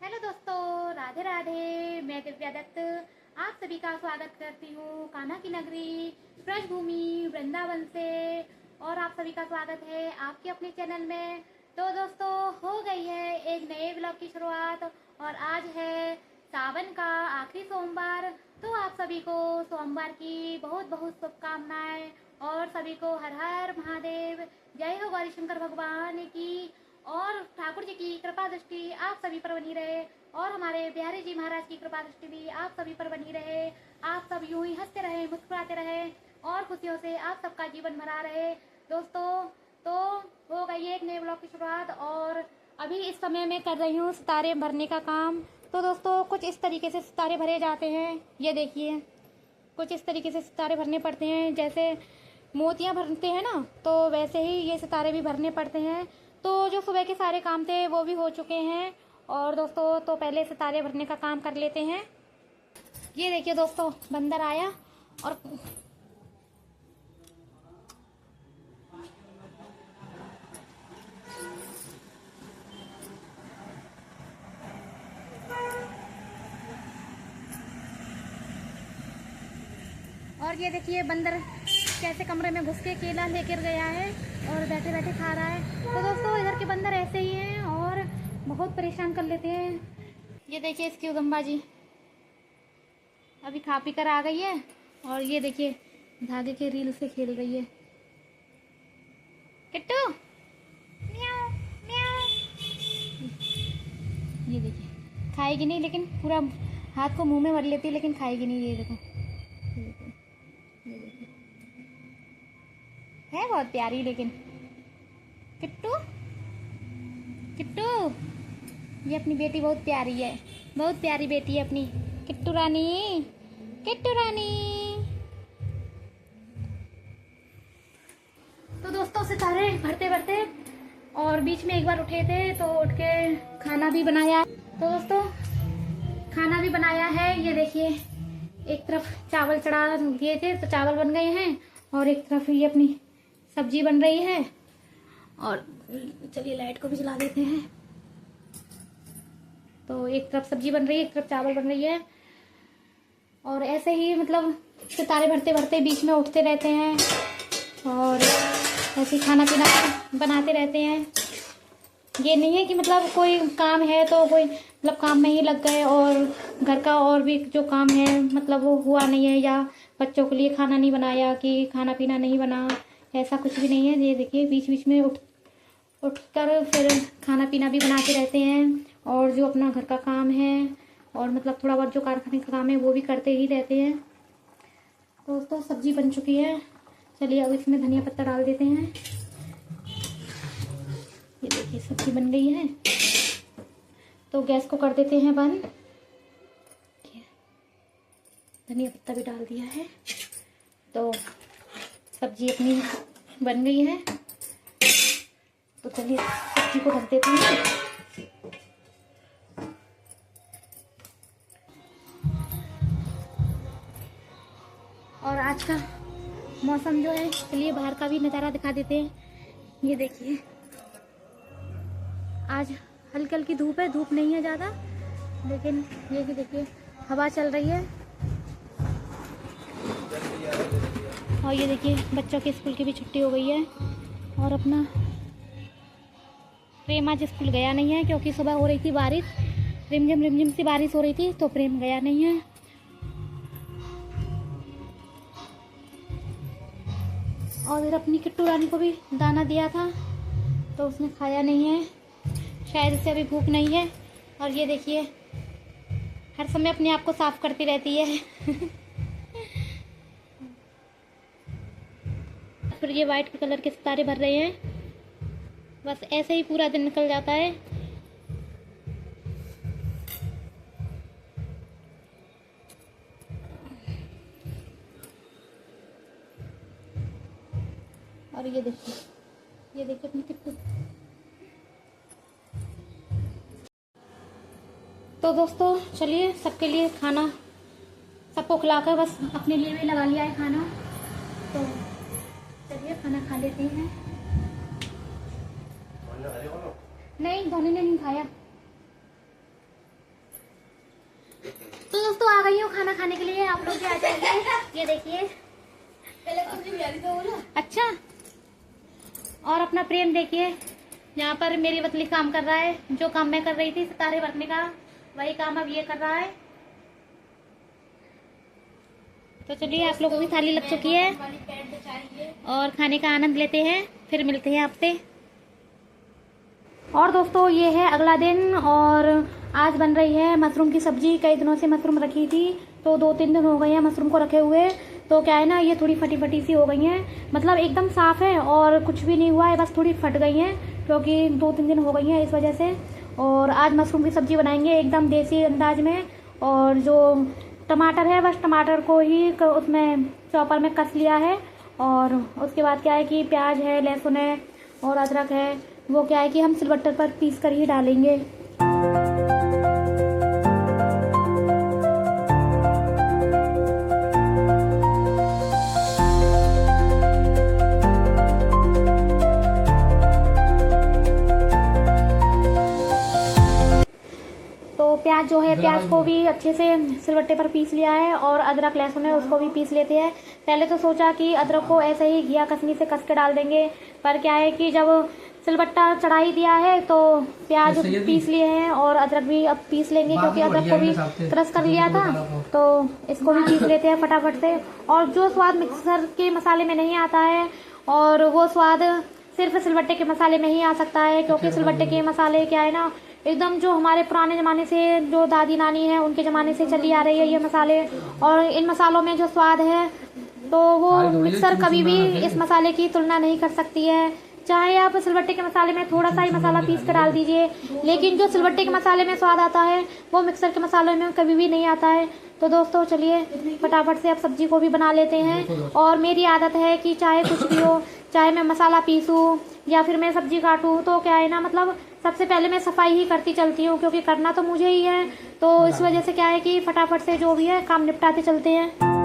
Hello दोस्तों, राधे राधे। मैं दिव्या दत्त आप सभी का स्वागत करती हूँ कान्हा की नगरी ब्रजभूमि वृंदावन से। और आप सभी का स्वागत है आपके अपने चैनल में। तो दोस्तों, हो गई है एक नए ब्लॉग की शुरुआत और आज है सावन का आखिरी सोमवार। तो आप सभी को सोमवार की बहुत बहुत शुभकामनाएं और सभी को हर हर महादेव। जय हो गौरी शंकर भगवान की और ठाकुर जी की कृपा दृष्टि आप सभी पर बनी रहे और हमारे बिहारी जी महाराज की कृपा दृष्टि भी आप सभी पर बनी रहे। आप सब यूं ही हंसते रहे, मुस्कुराते रहे और खुशियों से आप सबका जीवन भरा रहे। दोस्तों, तो हो गई है एक नए ब्लॉग की शुरुआत और अभी इस समय मैं कर रही हूँ सितारे भरने का काम। तो दोस्तों, कुछ इस तरीके से सितारे भरे जाते हैं। ये देखिए, कुछ इस तरीके से सितारे भरने पड़ते हैं। जैसे मोतियाँ भरते हैं ना, तो वैसे ही ये सितारे भी भरने पड़ते हैं। तो जो सुबह के सारे काम थे वो भी हो चुके हैं। और दोस्तों, तो पहले सितारे भरने का काम कर लेते हैं। ये देखिए दोस्तों, बंदर आया और ये देखिए बंदर कैसे कमरे में घुस के केला लेकर गया है और बैठे बैठे खा रहा है। तो दोस्तों, इधर के बंदर ऐसे ही हैं और बहुत परेशान कर लेते हैं। ये देखिए इसकी उदमबाजी, अभी खा पी कर आ गई है और ये देखिए धागे के रील से खेल रही है। किट्टू, म्याऊ म्याऊ। ये देखिए, खाएगी नहीं लेकिन पूरा हाथ को मुंह में भर लेती है, लेकिन खाएगी नहीं। ये देखो, ये देखो, ये देखो, है बहुत प्यारी। लेकिन किट्टू, किट्टू, ये अपनी बेटी बहुत प्यारी है, बहुत प्यारी बेटी है अपनी किट्टू रानी, किट्टू रानी। तो दोस्तों, सितारे भरते भरते और बीच में एक बार उठे थे तो उठ के खाना भी बनाया। तो दोस्तों, खाना भी बनाया है। ये देखिए, एक तरफ चावल चढ़ा दिए थे तो चावल बन गए हैं और एक तरफ ये अपनी सब्जी बन रही है। और चलिए लाइट को भी जला देते हैं। तो एक तरफ सब्जी बन रही है, एक तरफ चावल बन रही है। और ऐसे ही मतलब सितारे भरते भरते बीच में उठते रहते हैं और ऐसे ही खाना पीना बनाते रहते हैं। ये नहीं है कि मतलब कोई काम है तो कोई मतलब काम में ही लग गए और घर का और भी जो काम है मतलब वो हुआ नहीं है, या बच्चों के लिए खाना नहीं बनाया कि खाना पीना नहीं बना, ऐसा कुछ भी नहीं है। ये देखिए, बीच बीच में उठकर फिर खाना पीना भी बनाते रहते हैं और जो अपना घर का काम है और मतलब थोड़ा बहुत जो कारखाने का काम है वो भी करते ही रहते हैं। दोस्तों, सब्जी बन चुकी है। चलिए अब इसमें धनिया पत्ता डाल देते हैं। ये देखिए, सब्जी बन गई है तो गैस को कर देते हैं बंद। धनिया पत्ता भी डाल दिया है तो सब्जी अपनी बन गई है। तो चलिए सब्जी को ढक देते हैं। और आज का मौसम जो है, चलिए बाहर का भी नज़ारा दिखा देते हैं। ये देखिए, आज हल्की हल्की धूप है, धूप नहीं है ज़्यादा, लेकिन ये कि देखिए हवा चल रही है। और ये देखिए, बच्चों के स्कूल की भी छुट्टी हो गई है और अपना प्रेम आज स्कूल गया नहीं है क्योंकि सुबह हो रही थी बारिश, रिमझिम सी बारिश हो रही थी तो प्रेम गया नहीं है। और फिर अपनी किट्टू रानी को भी दाना दिया था तो उसने खाया नहीं है, शायद इसे अभी भूख नहीं है। और ये देखिए, हर समय अपने आप को साफ करती रहती है। फिर ये वाइट कलर के सितारे भर रहे हैं। बस ऐसे ही पूरा दिन निकल जाता है। और ये देखिए, ये देखिए अपनी किट्टू। तो दोस्तों, चलिए सबके लिए खाना सबको खिलाकर बस अपने लिए भी लगा लिया है खाना। तो चलिए खाना खा लेते हैं। नहीं, धोनी ने नहीं खाया। गई हूँ खाना खाने के लिए, आप लोग भी आ जाइए। ये देखिए अच्छा, और अपना प्रेम देखिए, यहाँ पर मेरी बतली काम कर रहा है। जो काम मैं कर रही थी सितारे भरने का, वही काम अब ये कर रहा है। तो चलिए, आप लोगों की थाली लग चुकी है और खाने का आनंद लेते हैं, फिर मिलते हैं आपसे। और दोस्तों, ये है अगला दिन और आज बन रही है मशरूम की सब्जी। कई दिनों से मशरूम रखी थी, तो 2-3 दिन हो गए हैं मशरूम को रखे हुए। तो क्या है ना, ये थोड़ी फटी फटी सी हो गई हैं, मतलब एकदम साफ है और कुछ भी नहीं हुआ है, बस थोड़ी फट गई हैं क्योंकि 2-3 दिन हो गई हैं इस वजह से। और आज मशरूम की सब्जी बनाएंगे एकदम देसी अंदाज में। और जो टमाटर है, बस टमाटर को ही उसमें चॉपर में कस लिया है। और उसके बाद क्या है कि प्याज है, लहसुन है और अदरक है, वो क्या है कि हम सिलबट्टे पर पीस कर ही डालेंगे। तो प्याज जो है, प्याज को भी अच्छे से सिलबट्टे पर पीस लिया है और अदरक लहसुन है उसको भी पीस लेते हैं। पहले तो सोचा कि अदरक को ऐसे ही घिया कसनी से कस के डाल देंगे, पर क्या है कि जब सिलबट्टा चढ़ा ही दिया है तो प्याज पीस लिए हैं और अदरक भी अब पीस लेंगे, क्योंकि अदरक को भी क्रश कर लिया था। तो इसको भी पीस लेते हैं फटाफट से। और जो स्वाद मिक्सर के मसाले में नहीं आता है, और वो स्वाद सिर्फ सिलबट्टे के मसाले में ही आ सकता है, क्योंकि सिलबट्टे के मसाले क्या है ना, एकदम जो हमारे पुराने ज़माने से, जो दादी नानी है उनके ज़माने से चली आ रही है ये मसाले। और इन मसालों में जो स्वाद है तो वो मिक्सर कभी भी इस मसाले की तुलना नहीं कर सकती है। चाहे आप सिलबट्टे के मसाले में थोड़ा सा ही मसाला पीस कर डाल दीजिए, लेकिन जो सिलबट्टे के मसाले में स्वाद आता है वो मिक्सर के मसालों में कभी भी नहीं आता है। तो दोस्तों चलिए फटाफट से अब सब्जी को भी बना लेते हैं। और मेरी आदत है कि चाहे कुछ भी हो, चाहे मैं मसाला पीसूं या फिर मैं सब्जी काटूं, तो क्या है ना, मतलब सबसे पहले मैं सफाई ही करती चलती हूँ, क्योंकि करना तो मुझे ही है। तो इस वजह से क्या है कि फटाफट से जो भी है काम निपटाते चलते हैं।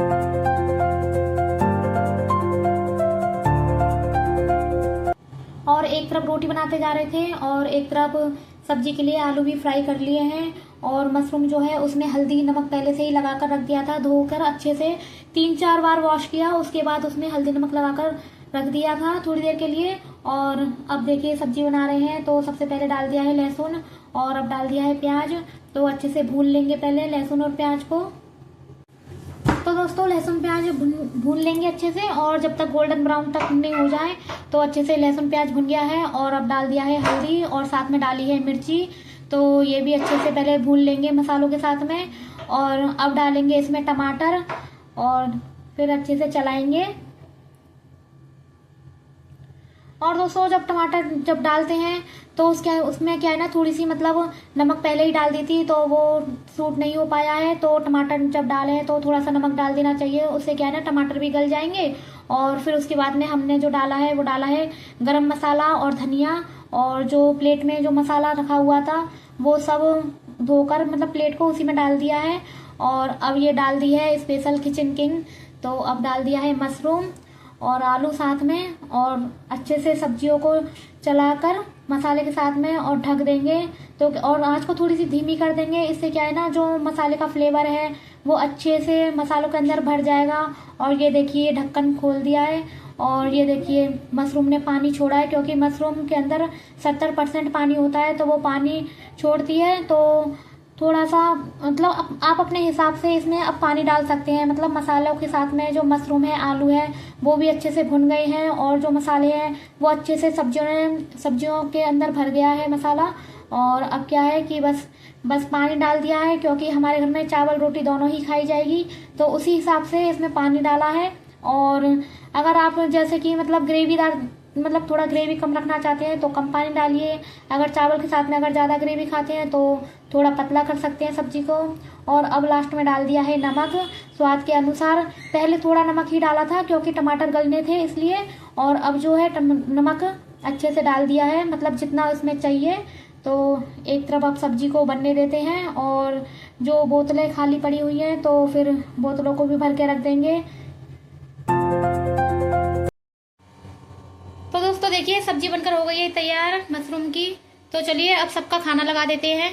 और एक तरफ रोटी बनाते जा रहे थे और एक तरफ सब्जी के लिए आलू भी फ्राई कर लिए हैं। और मशरूम जो है उसमें हल्दी नमक पहले से ही लगाकर रख दिया था, धोकर अच्छे से 3-4 बार वॉश किया, उसके बाद उसमें हल्दी नमक लगाकर रख दिया था थोड़ी देर के लिए। और अब देखिए सब्जी बना रहे हैं। तो सबसे पहले डाल दिया है लहसुन और अब डाल दिया है प्याज। तो अच्छे से भून लेंगे पहले लहसुन और प्याज को। तो दोस्तों लहसुन प्याज भून लेंगे अच्छे से, और जब तक गोल्डन ब्राउन तक नहीं हो जाए। तो अच्छे से लहसुन प्याज भुन गया है और अब डाल दिया है हल्दी और साथ में डाली है मिर्ची। तो ये भी अच्छे से पहले भून लेंगे मसालों के साथ में। और अब डालेंगे इसमें टमाटर और फिर अच्छे से चलाएंगे। और दोस्तों जब टमाटर जब डालते हैं तो उसमें क्या है ना, थोड़ी सी मतलब नमक पहले ही डाल दी थी तो वो सूट नहीं हो पाया है। तो टमाटर जब डाले हैं तो थोड़ा सा नमक डाल देना चाहिए, उससे क्या है ना टमाटर भी गल जाएंगे। और फिर उसके बाद में हमने जो डाला है वो डाला है गरम मसाला और धनिया, और जो प्लेट में जो मसाला रखा हुआ था वो सब धोकर मतलब प्लेट को उसी में डाल दिया है। और अब ये डाल दी है स्पेशल किचन किंग। तो अब डाल दिया है मशरूम और आलू साथ में, और अच्छे से सब्जियों को चलाकर मसाले के साथ में और ढक देंगे। तो और आंच को थोड़ी सी धीमी कर देंगे, इससे क्या है ना जो मसाले का फ्लेवर है वो अच्छे से मसालों के अंदर भर जाएगा। और ये देखिए ढक्कन खोल दिया है और ये देखिए मशरूम ने पानी छोड़ा है, क्योंकि मशरूम के अंदर 70% पानी होता है तो वो पानी छोड़ती है। तो थोड़ा सा मतलब आप अपने हिसाब से इसमें अब पानी डाल सकते हैं। मतलब मसालों के साथ में जो मशरूम है, आलू है, वो भी अच्छे से भुन गए हैं और जो मसाले हैं वो अच्छे से सब्जियों के अंदर भर गया है मसाला। और अब क्या है कि बस पानी डाल दिया है, क्योंकि हमारे घर में चावल रोटी दोनों ही खाई जाएगी, तो उसी हिसाब से इसमें पानी डाला है। और अगर आप जैसे कि मतलब ग्रेवीदार, मतलब थोड़ा ग्रेवी कम रखना चाहते हैं तो कम पानी डालिए। अगर चावल के साथ में अगर ज़्यादा ग्रेवी खाते हैं तो थोड़ा पतला कर सकते हैं सब्जी को। और अब लास्ट में डाल दिया है नमक स्वाद के अनुसार। पहले थोड़ा नमक ही डाला था क्योंकि टमाटर गलने थे इसलिए। और अब जो है नमक अच्छे से डाल दिया है, मतलब जितना उसमें चाहिए। तो एक तरफ आप सब्जी को बनने देते हैं और जो बोतलें खाली पड़ी हुई हैं तो फिर बोतलों को भी भर के रख देंगे। तो दोस्तों देखिए सब्जी बनकर हो गई है तैयार मशरूम की। तो चलिए अब सबका खाना लगा देते हैं।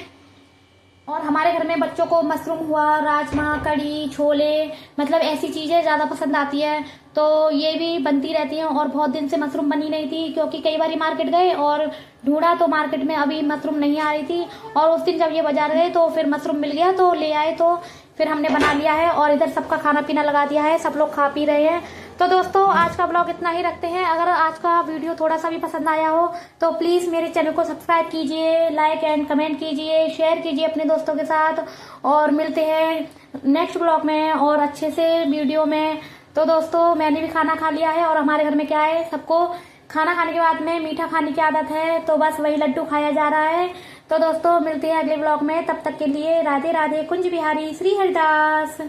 और हमारे घर में बच्चों को मशरूम हुआ, राजमा, कढ़ी, छोले, मतलब ऐसी चीज़ें ज़्यादा पसंद आती है। तो ये भी बनती रहती हैं। और बहुत दिन से मशरूम बनी नहीं थी, क्योंकि कई बार मार्केट गए और ढूंढा तो मार्केट में अभी मशरूम नहीं आ रही थी। और उस दिन जब ये बाजार गए तो फिर मशरूम मिल गया तो ले आए, तो फिर हमने बना लिया है और इधर सबका खाना पीना लगा दिया है, सब लोग खा पी रहे हैं। तो दोस्तों आज का ब्लॉग इतना ही रखते हैं। अगर आज का वीडियो थोड़ा सा भी पसंद आया हो तो प्लीज़ मेरे चैनल को सब्सक्राइब कीजिए, लाइक एंड कमेंट कीजिए, शेयर कीजिए अपने दोस्तों के साथ। और मिलते हैं नेक्स्ट ब्लॉग में और अच्छे से वीडियो में। तो दोस्तों मैंने भी खाना खा लिया है और हमारे घर में क्या है, सबको खाना खाने के बाद में मीठा खाने की आदत है, तो बस वही लड्डू खाया जा रहा है। तो दोस्तों मिलते हैं अगले ब्लॉग में, तब तक के लिए राधे राधे। कुंज बिहारी श्री हरिदास।